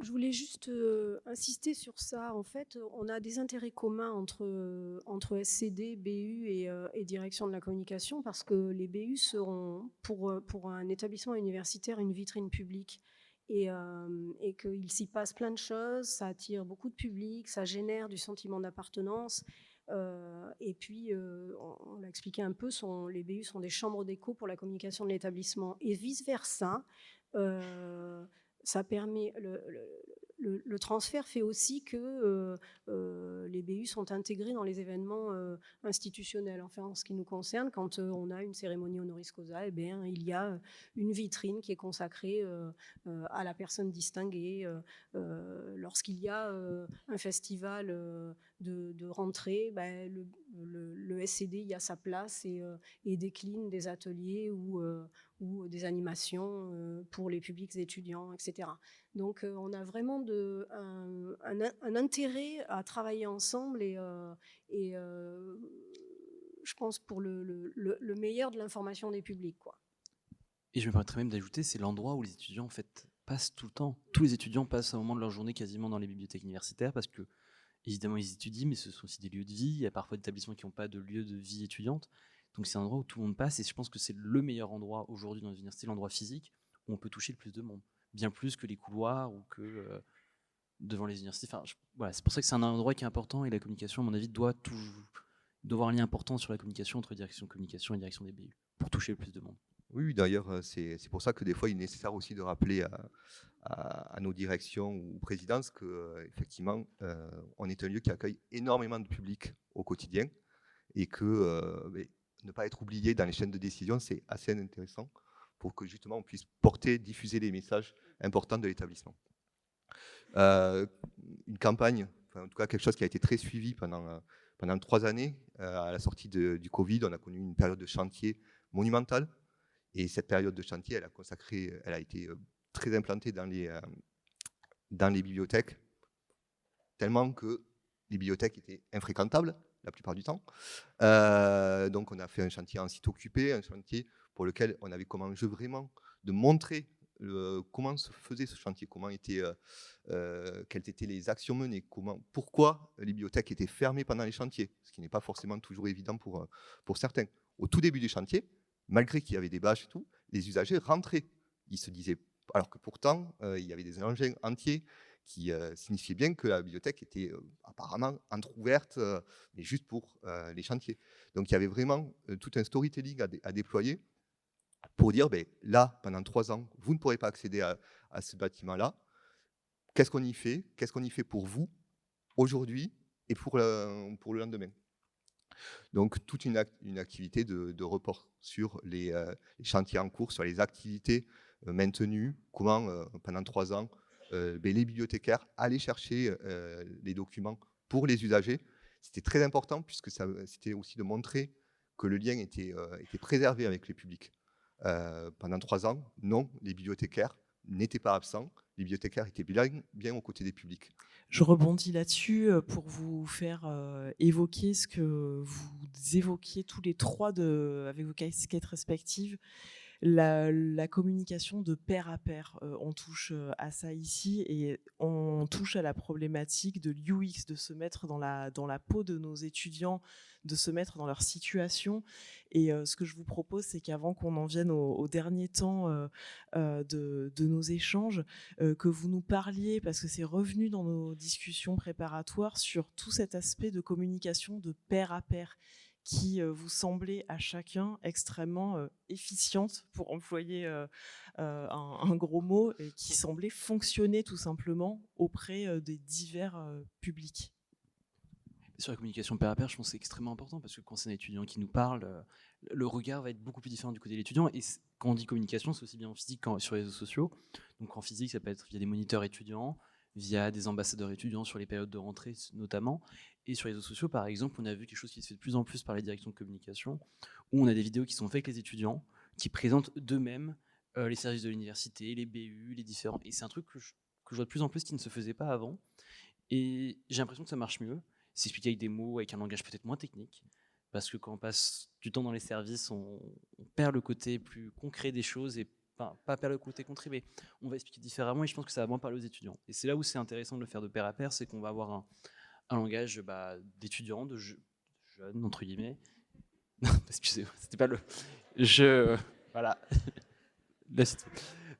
Je voulais juste insister sur ça. En fait, on a des intérêts communs entre SCD, BU et direction de la communication, parce que les BU seront, pour un établissement universitaire, une vitrine publique. Et qu'il s'y passe plein de choses, ça attire beaucoup de public, ça génère du sentiment d'appartenance. Et puis, on l'a expliqué un peu, les BU sont des chambres d'écho pour la communication de l'établissement. Et vice-versa, ça permet le transfert fait aussi que les BU sont intégrés dans les événements institutionnels. Enfin, en ce qui nous concerne, quand on a une cérémonie honoris causa, il y a une vitrine qui est consacrée à la personne distinguée. Lorsqu'il y a un festival de rentrée, le SCD y a sa place et décline des ateliers ou des animations pour les publics étudiants, etc. Donc on a vraiment un intérêt à travailler ensemble et je pense pour le meilleur de l'information des publics, quoi. Et je me permettrais même d'ajouter, c'est l'endroit où les étudiants en fait passent tout le temps. Tous les étudiants passent un moment de leur journée quasiment dans les bibliothèques universitaires parce que évidemment ils étudient, mais ce sont aussi des lieux de vie. Il y a parfois des établissements qui n'ont pas de lieu de vie étudiante. Donc c'est un endroit où tout le monde passe et je pense que c'est le meilleur endroit aujourd'hui dans l'université, l'endroit physique où on peut toucher le plus de monde. Bien plus que les couloirs ou que devant les universités. Enfin, voilà, c'est pour ça que c'est un endroit qui est important et la communication, à mon avis, doit avoir un lien important sur la communication entre direction de communication et direction des BU pour toucher le plus de monde. Oui, d'ailleurs, c'est pour ça que des fois, il est nécessaire aussi de rappeler à nos directions ou présidences qu'effectivement, on est un lieu qui accueille énormément de public au quotidien et que ne pas être oublié dans les chaînes de décision, c'est assez intéressant pour que justement on puisse porter, diffuser les messages importants de l'établissement. Une campagne, enfin, en tout cas quelque chose qui a été très suivi pendant 3 années, à la sortie du Covid, on a connu une période de chantier monumentale. Et cette période de chantier, elle a été très implantée dans les bibliothèques, tellement que les bibliothèques étaient infréquentables la plupart du temps. Donc on a fait un chantier en site occupé, un chantier pour lequel on avait comme enjeu vraiment de montrer comment se faisait ce chantier, quelles étaient les actions menées, pourquoi les bibliothèques étaient fermées pendant les chantiers, ce qui n'est pas forcément toujours évident pour certains. Au tout début du chantier, malgré qu'il y avait des bâches et tout, les usagers rentraient. Ils se disaient, alors que pourtant, il y avait des engins entiers qui signifiaient bien que la bibliothèque était apparemment entrouverte, mais juste pour les chantiers. Donc il y avait vraiment tout un storytelling à déployer pour dire, là, pendant 3 ans, vous ne pourrez pas accéder à ce bâtiment-là. Qu'est-ce qu'on y fait? Qu'est-ce qu'on y fait pour vous, aujourd'hui, et pour le lendemain? Donc, toute une activité de report sur les chantiers en cours, sur les activités maintenues, comment, pendant 3 ans, les bibliothécaires allaient chercher les documents pour les usagers. C'était très important, puisque c'était aussi de montrer que le lien était préservé avec les publics. Pendant 3 ans, non, les bibliothécaires n'étaient pas absents, les bibliothécaires étaient bien aux côtés des publics. Je rebondis là-dessus pour vous faire évoquer ce que vous évoquiez tous les trois avec vos casquettes respectives, la communication de pair à pair. On touche à ça ici et on touche à la problématique de l'UX, de se mettre dans la peau de nos étudiants, de se mettre dans leur situation. Et ce que je vous propose, c'est qu'avant qu'on en vienne au dernier temps de nos échanges, que vous nous parliez, parce que c'est revenu dans nos discussions préparatoires, sur tout cet aspect de communication de pair à pair qui vous semblait à chacun extrêmement efficiente, pour employer un gros mot, et qui semblait fonctionner tout simplement auprès des divers publics. Sur la communication pair à pair, je pense que c'est extrêmement important parce que quand c'est un étudiant qui nous parle, le regard va être beaucoup plus différent du côté de l'étudiant. Et quand on dit communication, c'est aussi bien en physique que sur les réseaux sociaux. Donc en physique, ça peut être via des moniteurs étudiants, via des ambassadeurs étudiants sur les périodes de rentrée notamment. Et sur les réseaux sociaux, par exemple, on a vu quelque chose qui se fait de plus en plus par les directions de communication, où on a des vidéos qui sont faites avec les étudiants, qui présentent d'eux-mêmes les services de l'université, les BU, les différents. Et c'est un truc que je vois de plus en plus qui ne se faisait pas avant. Et j'ai l'impression que ça marche mieux. C'est expliqué avec des mots, avec un langage peut-être moins technique, parce que quand on passe du temps dans les services, on perd le côté plus concret des choses, et pas perdre le côté concret, mais on va expliquer différemment, et je pense que ça va moins parler aux étudiants. Et c'est là où c'est intéressant de le faire de pair à pair, c'est qu'on va avoir un langage d'étudiants, de jeunes, entre guillemets. Non, excusez-moi, c'était pas le... Voilà.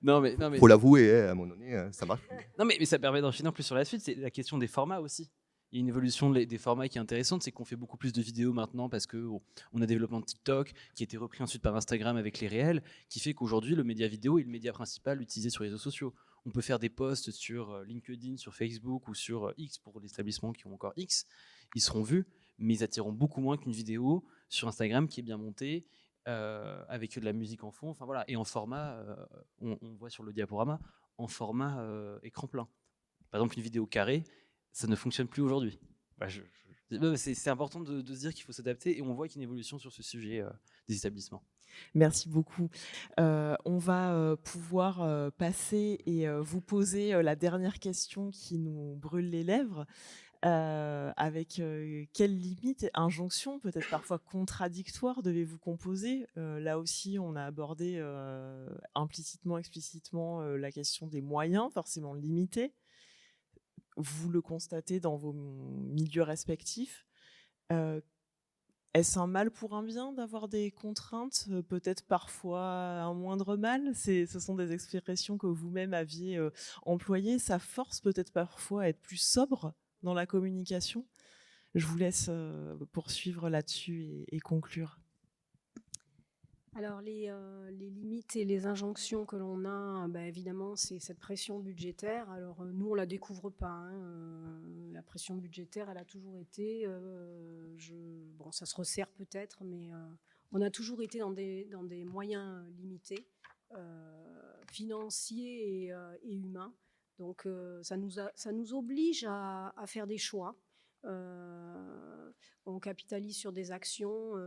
Non, mais faut l'avouer, à un moment donné, ça marche. Non, mais ça permet d'enchaîner en plus sur la suite, c'est la question des formats aussi. Il y a une évolution des formats qui est intéressante, c'est qu'on fait beaucoup plus de vidéos maintenant parce qu'on a développement de TikTok qui a été repris ensuite par Instagram avec les réels, qui fait qu'aujourd'hui le média vidéo est le média principal utilisé sur les réseaux sociaux. On peut faire des posts sur LinkedIn, sur Facebook ou sur X pour les établissements qui ont encore X. Ils seront vus, mais ils attireront beaucoup moins qu'une vidéo sur Instagram qui est bien montée, avec de la musique en fond. Enfin voilà, et en format, on voit sur le diaporama, en format écran plein. Par exemple, une vidéo carrée, ça ne fonctionne plus aujourd'hui. C'est important de se dire qu'il faut s'adapter, et on voit qu'il y a une évolution sur ce sujet des établissements. Merci beaucoup. On va pouvoir passer et vous poser la dernière question qui nous brûle les lèvres. Avec quelles limites, injonctions, peut-être parfois contradictoires, devez-vous composer? Là aussi, on a abordé implicitement, explicitement la question des moyens, forcément limités. Vous le constatez dans vos milieux respectifs. Est-ce un mal pour un bien d'avoir des contraintes? Peut-être parfois un moindre mal? Ce sont des expressions que vous-même aviez employées. Ça force peut-être parfois à être plus sobre dans la communication. Je vous laisse poursuivre là-dessus et conclure. Alors les limites et les injonctions que l'on a, évidemment, c'est cette pression budgétaire. Alors nous, on la découvre pas, hein, la pression budgétaire, elle a toujours été, bon, ça se resserre peut-être, mais on a toujours été dans des moyens limités, financiers et humains. Donc ça nous oblige à faire des choix. On capitalise sur des actions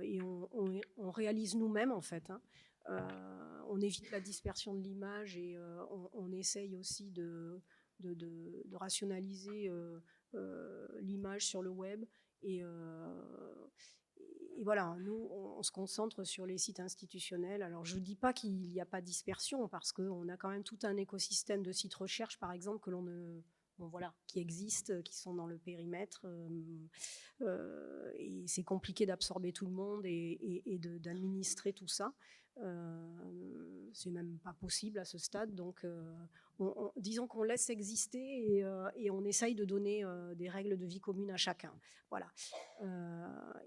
et on réalise nous-mêmes en fait, hein. On évite la dispersion de l'image et on essaye aussi de rationaliser l'image sur le web. Et, et voilà, nous, on se concentre sur les sites institutionnels. Alors, je ne dis pas qu'il n'y a pas de dispersion, parce qu'on a quand même tout un écosystème de sites recherche, par exemple, que l'on ne... Bon, voilà, qui existent, qui sont dans le périmètre. Et c'est compliqué d'absorber tout le monde et d'administrer tout ça. C'est même pas possible à ce stade. Donc, disons qu'on laisse exister et on essaye de donner des règles de vie communes à chacun. Voilà.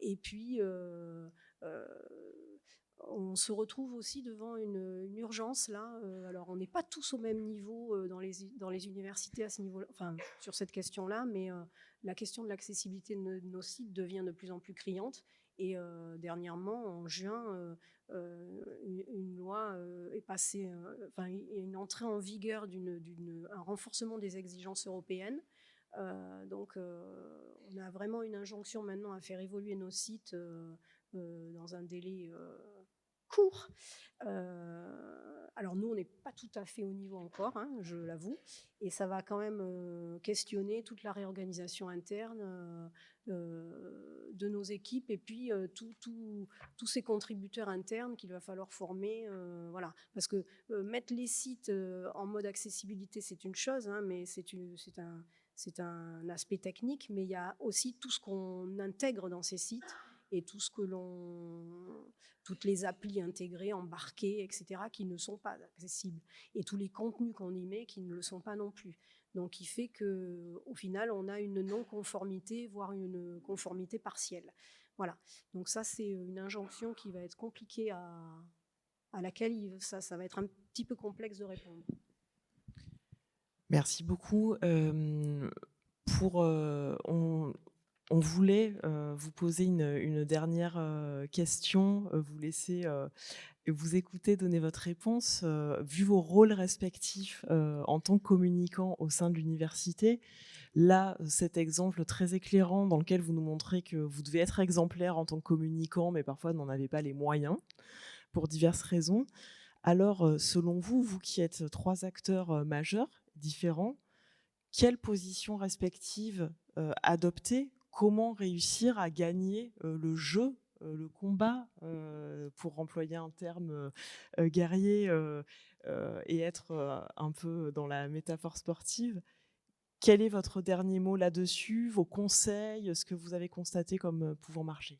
Et puis, on se retrouve aussi devant une urgence là. Alors, on n'est pas tous au même niveau dans les universités à ce niveau, enfin, sur cette question-là, mais la question de l'accessibilité de nos sites devient de plus en plus criante. Et dernièrement, en juin, une loi est passée, enfin, une entrée en vigueur un renforcement des exigences européennes. Donc, on a vraiment une injonction maintenant à faire évoluer nos sites dans un délai court. Alors nous, on n'est pas tout à fait au niveau encore, hein, je l'avoue, et ça va quand même questionner toute la réorganisation interne de nos équipes et puis tous ces contributeurs internes qu'il va falloir former. Voilà. Parce que mettre les sites en mode accessibilité, c'est une chose, hein, mais c'est un aspect technique, mais il y a aussi tout ce qu'on intègre dans ces sites et toutes les applis intégrées, embarquées, etc., qui ne sont pas accessibles. Et tous les contenus qu'on y met qui ne le sont pas non plus. Donc, il fait qu'au final, on a une non-conformité, voire une conformité partielle. Voilà. Donc ça, c'est une injonction qui va être compliquée à laquelle ça va être un petit peu complexe de répondre. Merci beaucoup. On voulait vous poser une dernière question, vous laisser vous écouter, donner votre réponse. Vu vos rôles respectifs en tant que communicant au sein de l'université, là, cet exemple très éclairant dans lequel vous nous montrez que vous devez être exemplaire en tant que communicant, mais parfois n'en avez pas les moyens pour diverses raisons. Alors, selon vous, vous qui êtes 3 acteurs majeurs, différents, quelles positions respectives adopter? Comment réussir à gagner le jeu, le combat, pour employer un terme guerrier et être un peu dans la métaphore sportive? Quel est votre dernier mot là-dessus? Vos conseils, ce que vous avez constaté comme pouvant marcher?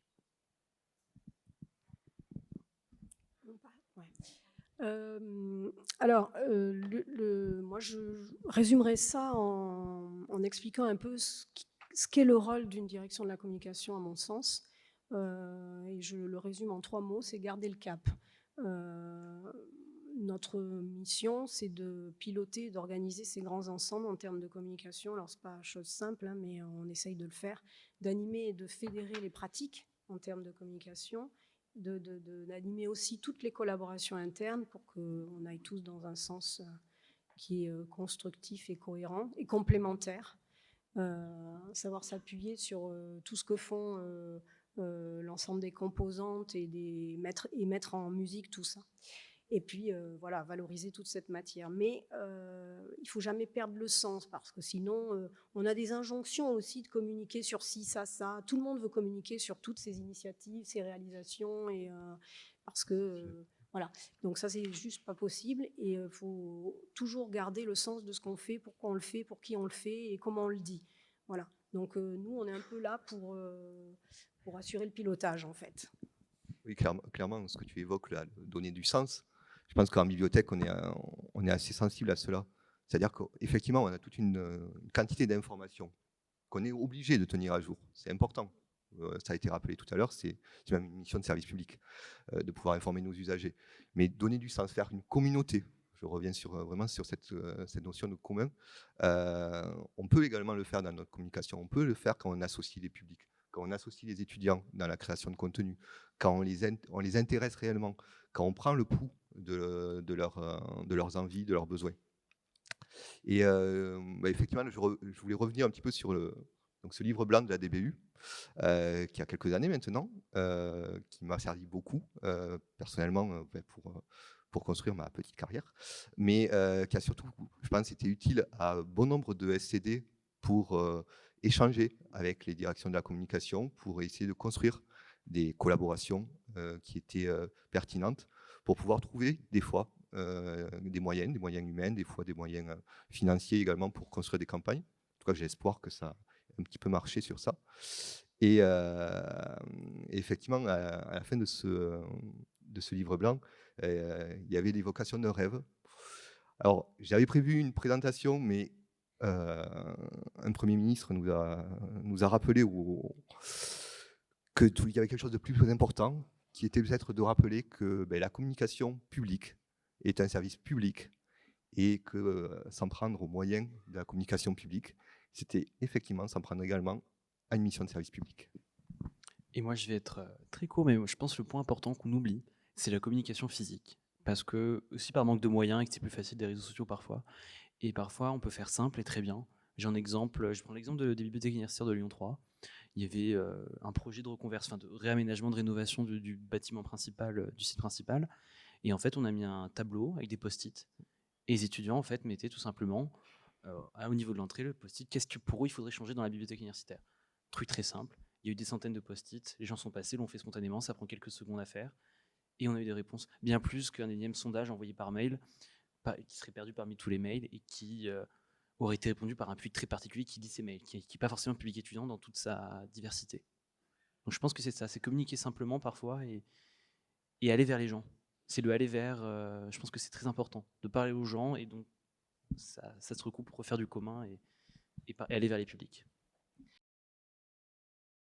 Alors, moi, je résumerai ça en expliquant un peu ce qu'est le rôle d'une direction de la communication, à mon sens. Et je le résume en 3 mots, c'est garder le cap. Notre mission, c'est de piloter, d'organiser ces grands ensembles en termes de communication. Alors, ce n'est pas chose simple, hein, mais on essaye de le faire, d'animer et de fédérer les pratiques en termes de communication, d'animer aussi toutes les collaborations internes pour qu'on aille tous dans un sens qui est constructif et cohérent et complémentaire. Savoir s'appuyer sur tout ce que font l'ensemble des composantes et mettre en musique tout ça. Et puis, voilà, valoriser toute cette matière. Mais il ne faut jamais perdre le sens, parce que sinon, on a des injonctions aussi de communiquer sur ci, ça. Tout le monde veut communiquer sur toutes ces initiatives, ces réalisations, et, parce que... voilà. Donc ça, c'est juste pas possible. Et il faut toujours garder le sens de ce qu'on fait, pourquoi on le fait, pour qui on le fait et comment on le dit. Voilà. Donc nous, on est un peu là pour assurer le pilotage, en fait. Oui, clairement, ce que tu évoques là, donner du sens, je pense qu'en bibliothèque, on est assez sensible à cela. C'est-à-dire qu'effectivement, on a toute une quantité d'informations qu'on est obligé de tenir à jour. C'est important. ça a été rappelé tout à l'heure, c'est même une mission de service public, de pouvoir informer nos usagers. Mais donner du sens, faire une communauté, je reviens vraiment sur cette notion de commun, on peut également le faire dans notre communication, on peut le faire quand on associe les publics, quand on associe les étudiants dans la création de contenu, quand on les intéresse réellement, quand on prend le pouls de leurs envies, de leurs besoins. Et effectivement, je voulais revenir un petit peu sur donc ce livre blanc de la DBU, qui a quelques années maintenant, qui m'a servi beaucoup, personnellement, pour construire ma petite carrière, mais qui a surtout, je pense, été utile à bon nombre de SCD pour échanger avec les directions de la communication, pour essayer de construire des collaborations qui étaient pertinentes, pour pouvoir trouver des fois des moyens humains, des fois des moyens financiers également pour construire des campagnes. En tout cas, j'ai espoir que ça a un petit peu marché sur ça. Et effectivement, à la fin de ce livre blanc, il y avait l'évocation d'un rêve. Alors, j'avais prévu une présentation, mais un Premier ministre nous a rappelé qu'il y avait quelque chose de plus important, qui était peut-être de rappeler que la communication publique est un service public et que s'en prendre aux moyens de la communication publique, c'était effectivement s'en prendre également à une mission de service public. Et moi, je vais être très court, mais je pense que le point important qu'on oublie, c'est la communication physique. Parce que, aussi par manque de moyens, et que c'est plus facile des réseaux sociaux parfois, et parfois on peut faire simple et très bien. Je prends l'exemple des bibliothèques universitaires de Lyon 3. Il y avait un projet de reconversion, de réaménagement, de rénovation du bâtiment principal, du site principal. Et en fait, on a mis un tableau avec des post-it. Et les étudiants, en fait, mettaient tout simplement, au niveau de l'entrée, le post-it, il faudrait changer dans la bibliothèque universitaire. Truc très simple. Il y a eu des centaines de post-it, les gens sont passés, l'ont fait spontanément, ça prend quelques secondes à faire. Et on a eu des réponses bien plus qu'un énième sondage envoyé par mail, qui serait perdu parmi tous les mails et qui aurait été répondu par un public très particulier qui lit ces mails, qui n'est pas forcément un public étudiant dans toute sa diversité. Donc je pense que c'est ça, c'est communiquer simplement parfois et aller vers les gens. C'est le aller vers, je pense que c'est très important, de parler aux gens et donc ça se recoupe pour refaire du commun et aller vers les publics.